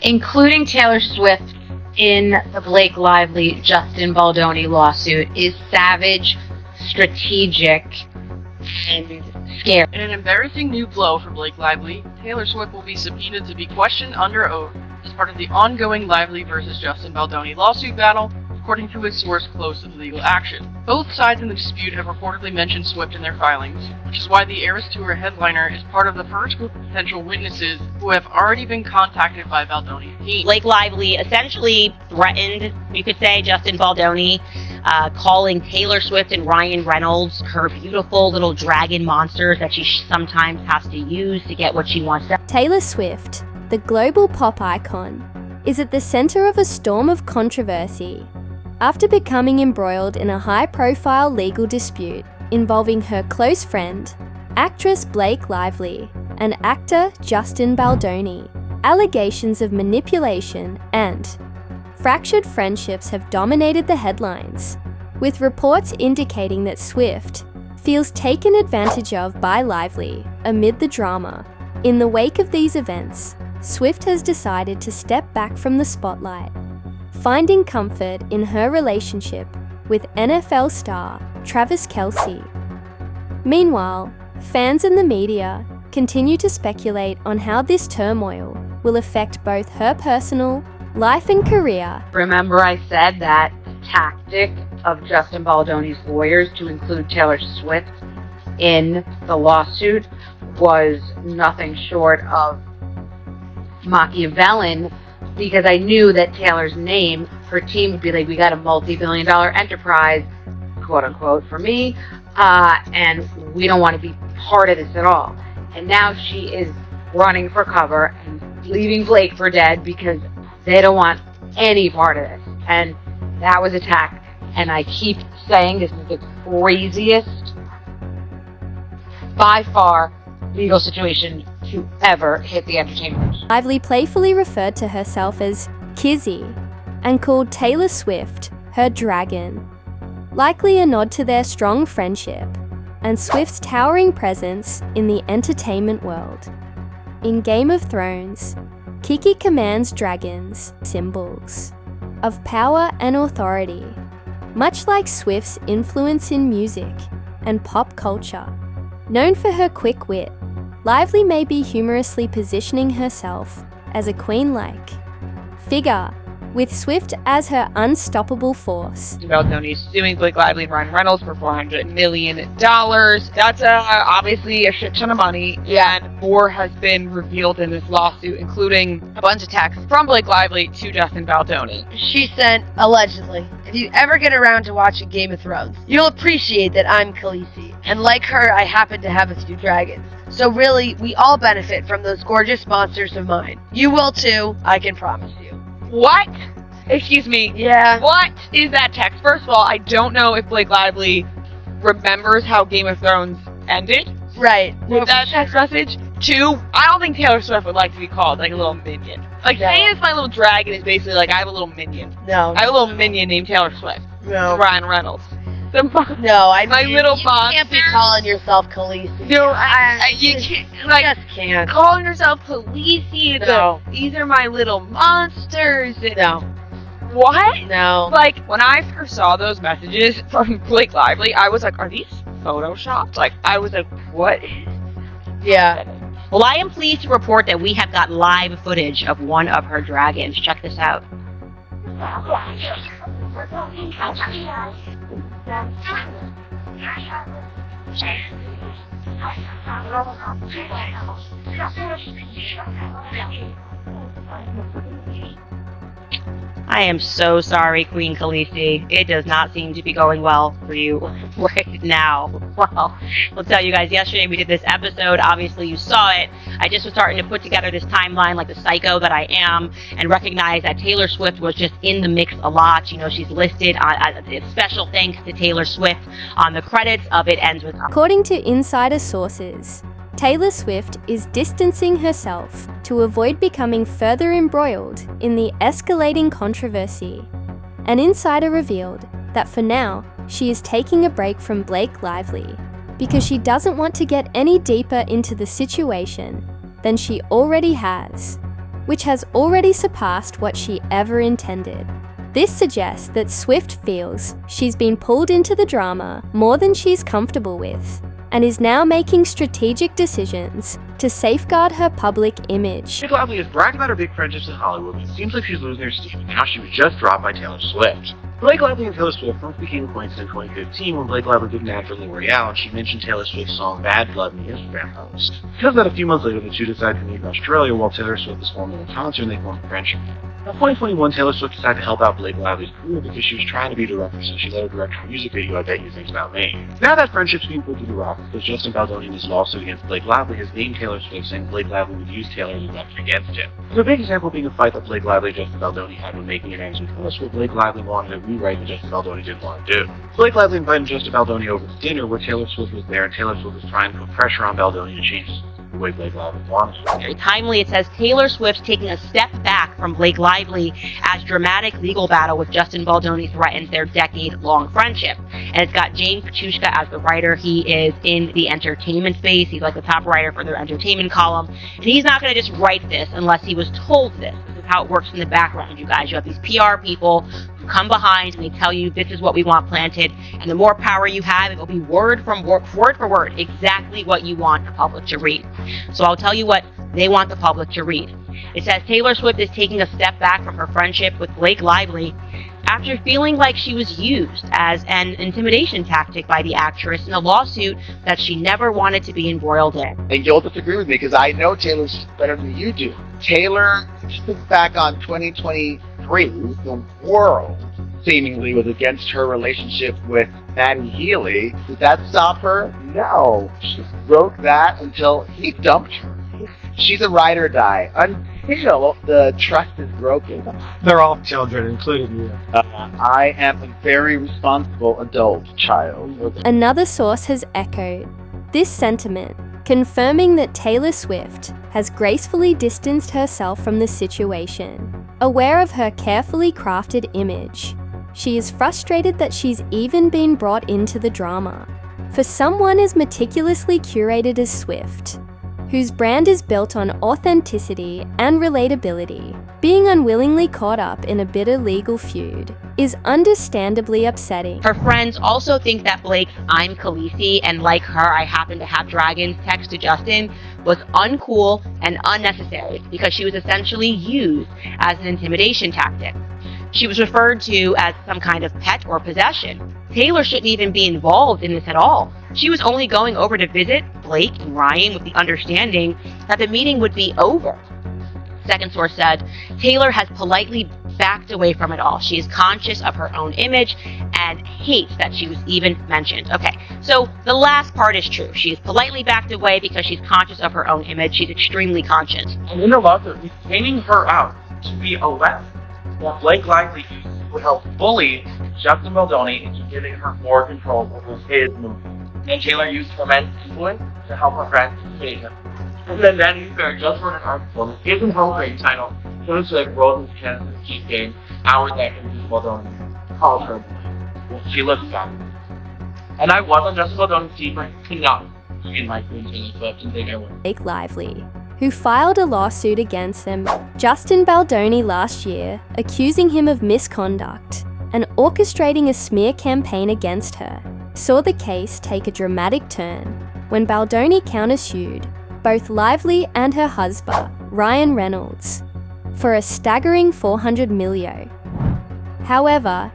Including Taylor Swift in the Blake Lively Justin Baldoni lawsuit is savage, strategic, and scary. In an embarrassing new blow for Blake Lively, Taylor Swift will be subpoenaed to be questioned under oath as part of the ongoing Lively versus Justin Baldoni lawsuit battle, according to a source close to the legal action. Both sides in the dispute have reportedly mentioned Swift in their filings, which is why the Eras Tour headliner is part of the first group of potential witnesses who have already been contacted by Baldoni's team. Blake Lively essentially threatened, you could say, Justin Baldoni, calling Taylor Swift and Ryan Reynolds her beautiful little dragon monsters that she sometimes has to use to get what she wants. Taylor Swift, the global pop icon, is at the center of a storm of controversy after becoming embroiled in a high-profile legal dispute involving her close friend, actress Blake Lively, and actor Justin Baldoni. Allegations of manipulation and fractured friendships have dominated the headlines, with reports indicating that Swift feels taken advantage of by Lively amid the drama. In the wake of these events, Swift has decided to step back from the spotlight, finding comfort in her relationship with NFL star Travis Kelce. Meanwhile, fans and the media continue to speculate on how this turmoil will affect both her personal life and career. Remember I said that tactic of Justin Baldoni's lawyers to include Taylor Swift in the lawsuit was nothing short of Machiavellian, because I knew that Taylor's name, her team would be like, we got a multi-billion-dollar enterprise, quote unquote, for me, and we don't want to be part of this at all. And now she is running for cover and leaving Blake for dead because they don't want any part of this. And that was attacked. And I keep saying this is the craziest, by far, legal situation to ever hit the entertainment. Lively playfully referred to herself as Kizy and called Taylor Swift her dragon, likely a nod to their strong friendship and Swift's towering presence in the entertainment world. In Game of Thrones, Kiki commands dragons, symbols of power and authority, much like Swift's influence in music and pop culture. Known for her quick wit, Lively may be humorously positioning herself as a queen-like figure, with Swift as her unstoppable force. Baldoni suing Blake Lively and Ryan Reynolds for $400 million. That's obviously a shit ton of money, and more has been revealed in this lawsuit, including a bunch of texts from Blake Lively to Justin Baldoni. She sent, allegedly, if you ever get around to watching Game of Thrones, you'll appreciate that I'm Khaleesi, and like her, I happen to have a few dragons. So really, we all benefit from those gorgeous monsters of mine. You will too, I can promise you. What? Excuse me. Yeah. What is that text? First of all, I don't know if Blake Lively remembers how Game of Thrones ended. Right. With that text message. Two, I don't think Taylor Swift would like to be called like a little minion. Like saying it's my little dragon is basically like I have a little minion. No. I have a little minion named Taylor Swift. No. Ryan Reynolds. No, my little you monster. can't be calling yourself Khaleesi. No, you can't. Like, just can't. Calling yourself Khaleesi. No. These are my little monsters. No. What? No. Like, when I first saw those messages from Blake Lively, I was like, are these photoshopped? Like, I was like, what is Yeah. Well, I am pleased to report that we have got live footage of one of her dragons. Check this out. I am so sorry, Queen Khaleesi. It does not seem to be going well for you right now. Well, I'll tell you guys, yesterday we did this episode. Obviously, you saw it. I just was starting to put together this timeline like the psycho that I am and recognize that Taylor Swift was just in the mix a lot. You know, she's listed on special thanks to Taylor Swift on the credits of It Ends With Us. According to insider sources, Taylor Swift is distancing herself to avoid becoming further embroiled in the escalating controversy. An insider revealed that for now, she is taking a break from Blake Lively because she doesn't want to get any deeper into the situation than she already has. which has already surpassed what she ever intended. This suggests that Swift feels she's been pulled into the drama more than she's comfortable with, and is now making strategic decisions to safeguard her public image. Blake Lively has bragged about her big friendships in Hollywood, but it seems like she's losing her steam, and now she was just dropped by Taylor Swift. Blake Lively and Taylor Swift first became acquainted in 2015 when Blake Lively did an ad for L'Oreal and she mentioned Taylor Swift's song Bad Blood in the Instagram post. Because of that, a few months later, the two decided to meet in Australia while Taylor Swift was forming a concert and they formed a friendship. In 2021, Taylor Swift decided to help out Blake Lively's career because she was trying to be a director, so she let her direct her music video, I Bet You Think About Me. Now that friendship's being put to the rock because Justin Baldoni in his lawsuit against Blake Lively has named Taylor Swift, saying Blake Lively would use Taylor as a weapon against him. So a big example being a fight that Blake Lively and Justin Baldoni had when making an answer to us, where Blake Lively wanted to rewrite what Justin Baldoni didn't want to do. Blake Lively invited Justin Baldoni over to dinner where Taylor Swift was there, and Taylor Swift was trying to put pressure on Baldoni to change the way Blake Lively wanted to. Very timely, it says Taylor Swift's taking a step back from Blake Lively as dramatic legal battle with Justin Baldoni threatens their decade-long friendship. And it's got Jane Pachushka as the writer. He is in the entertainment space. He's like the top writer for their entertainment column. And he's not going to just write this unless he was told this. This is how it works in the background, you guys. You have these PR people who come behind and they tell you this is what we want planted. And the more power you have, it will be word for word, exactly what you want the public to read. So I'll tell you what they want the public to read. It says Taylor Swift is taking a step back from her friendship with Blake Lively after feeling like she was used as an intimidation tactic by the actress in a lawsuit that she never wanted to be embroiled in. And you'll disagree with me because I know Taylor Swift better than you do. Taylor, just think back on 2023, the world seemingly was against her relationship with Maddie Healy. Did that stop her? No. She broke that until he dumped her. She's a ride or die until the trust is broken. They're all children, including you. I am a very responsible adult child. Another source has echoed this sentiment, confirming that Taylor Swift has gracefully distanced herself from the situation. Aware of her carefully crafted image, she is frustrated that she's even been brought into the drama. For someone as meticulously curated as Swift, whose brand is built on authenticity and relatability, being unwillingly caught up in a bitter legal feud is understandably upsetting. Her friends also think that Blake's "I'm Khaleesi and like her, I happen to have dragons" text to Justin was uncool and unnecessary because she was essentially used as an intimidation tactic. She was referred to as some kind of pet or possession. Taylor shouldn't even be involved in this at all. She was only going over to visit Blake and Ryan with the understanding that the meeting would be over. Second source said, Taylor has politely backed away from it all. She is conscious of her own image and hates that she was even mentioned. Okay, so the last part is true. She is politely backed away because she's conscious of her own image. She's extremely conscious. And in her lawsuit, he's painting her out to be a weapon that Blake Lively would help bully Justin Baldoni into giving her more control over his movie. And Taylor used her men's influence to help her friends save him. And then he's there just for an article that gives him her great title, Taylor Swift rose into Kansas Chief game hours after Baldoni called her. She looks fabulous. And I was on Justin Baldoni's team, but I could not in my Queen Taylor Swift and think I would. Blake Lively, who filed a lawsuit against them, Justin Baldoni last year, accusing him of misconduct and orchestrating a smear campaign against her, saw the case take a dramatic turn when Baldoni countersued both Lively and her husband, Ryan Reynolds, for a staggering $400 million. However,